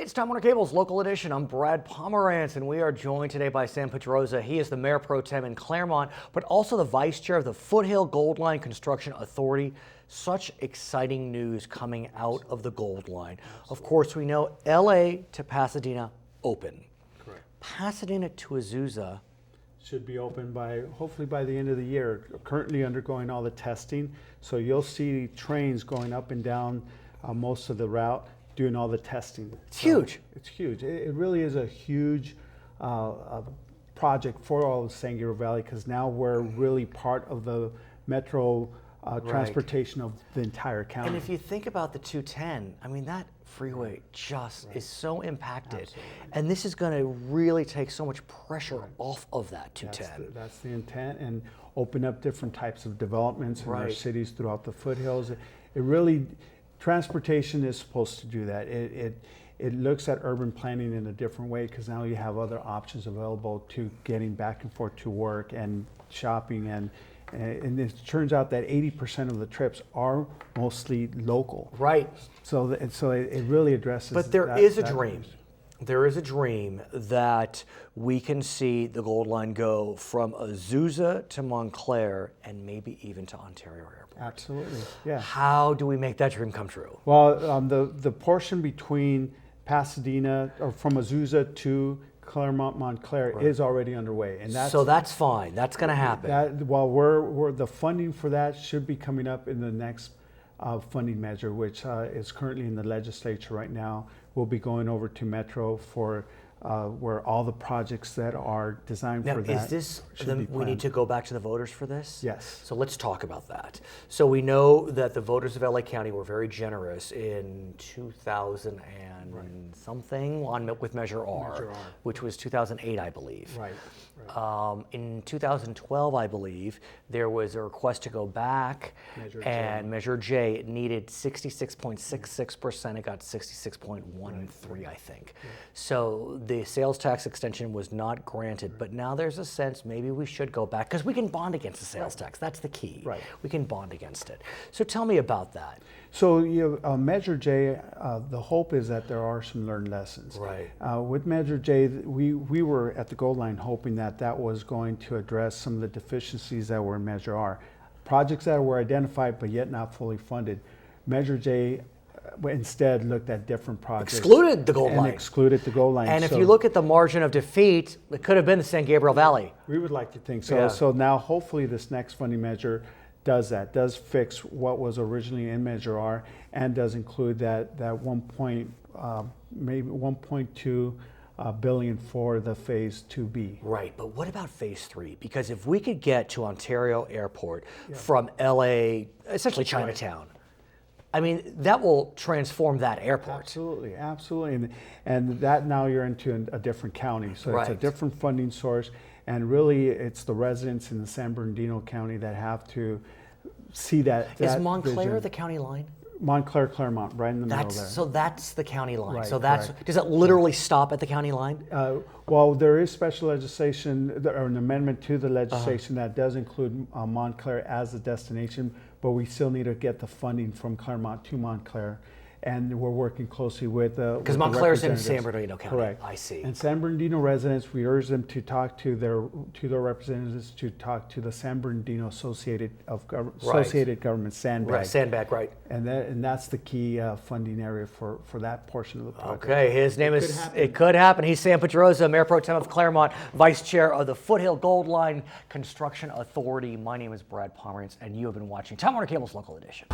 It's Time Warner Cable's Local Edition. I'm Brad Pomerance, and we are joined today by Sam Pedroza. He is the Mayor Pro Tem in Claremont, but also the Vice Chair of the Foothill Gold Line Construction Authority. Such exciting news coming out of the Gold Line. Of course, we know LA to Pasadena open. Correct. Pasadena to Azusa Should be open hopefully by the end of the year. Currently undergoing all the testing, so you'll see trains going up and down most of the route, doing all the testing. It's huge. It's huge. It really is a huge project for all of San Gabriel Valley, because now we're really part of the metro transportation of the entire county. And if you think about the 210, I mean, that freeway just is so impacted. Absolutely. And this is going to really take so much pressure off of that 210. That's the intent, and open up different types of developments in our cities throughout the foothills. It really, transportation is supposed to do that. It looks at urban planning in a different way, because now you have other options available to getting back and forth to work and shopping, and it turns out that 80% of the trips are mostly local. Right. So it really addresses. But there is a dream. There is a dream that we can see the Gold Line go from Azusa to Montclair and maybe even to Ontario Airport. Absolutely, yeah. How do we make that dream come true? Well, the portion between Pasadena, or from Azusa to Claremont, Montclair, is already underway, and that's fine. That's going to happen. We're the funding for that should be coming up in the next funding measure, which is currently in the legislature right now. We'll be going over to Metro for where all the projects that are designed for that. Is this we need to go back to the voters for this? Yes. So let's talk about that. So we know that the voters of LA County were very generous in 2000 and something with Measure R, which was 2008, I believe. Right. In 2012, I believe, there was a request to go back and Measure J. It needed 66.66%. It got 66.13, I think. Yeah. So the sales tax extension was not granted, but now there's a sense maybe we should go back, because we can bond against the sales tax. That's the key. Right. We can bond against it. So tell me about that. So Measure J, the hope is that there are some learned lessons. Right. With Measure J, we were at the Gold Line hoping that was going to address some of the deficiencies that were in Measure R. Projects that were identified but yet not fully funded. Measure J instead looked at different projects. Excluded the Gold Line. Excluded the Gold Line. And if you look at the margin of defeat, it could have been the San Gabriel Valley. We would like to think so. Yeah. So now hopefully this next funding measure does fix what was originally in Measure R, and does include that maybe 1.2 billion for the Phase 2B. Right, but what about Phase 3? Because if we could get to Ontario Airport from LA, essentially Chinatown, I mean, that will transform that airport. Absolutely, absolutely. And that now you're into a different county, so it's a different funding source. And really, it's the residents in the San Bernardino County that have to see that. Is Montclair vision. the county line? Montclair, Claremont, right in the middle there. So that's the county line. Right, so does it literally stop at the county line? Well, there is special legislation, or an amendment to the legislation that does include Montclair as a destination, but we still need to get the funding from Claremont to Montclair. And we're working closely with because Montclair's in San Bernardino County. Correct. I see. And San Bernardino residents, we urge them to talk to their representatives, to talk to the San Bernardino Associated Government, Sandbag. Right, Sandbag, right. And that's the key funding area for that portion of the project. Okay, his name is. It could happen. He's Sam Pedroza, Mayor Pro Tem of Claremont, Vice Chair of the Foothill Gold Line Construction Authority. My name is Brad Pomerance, and you have been watching Time Warner Cable's Local Edition.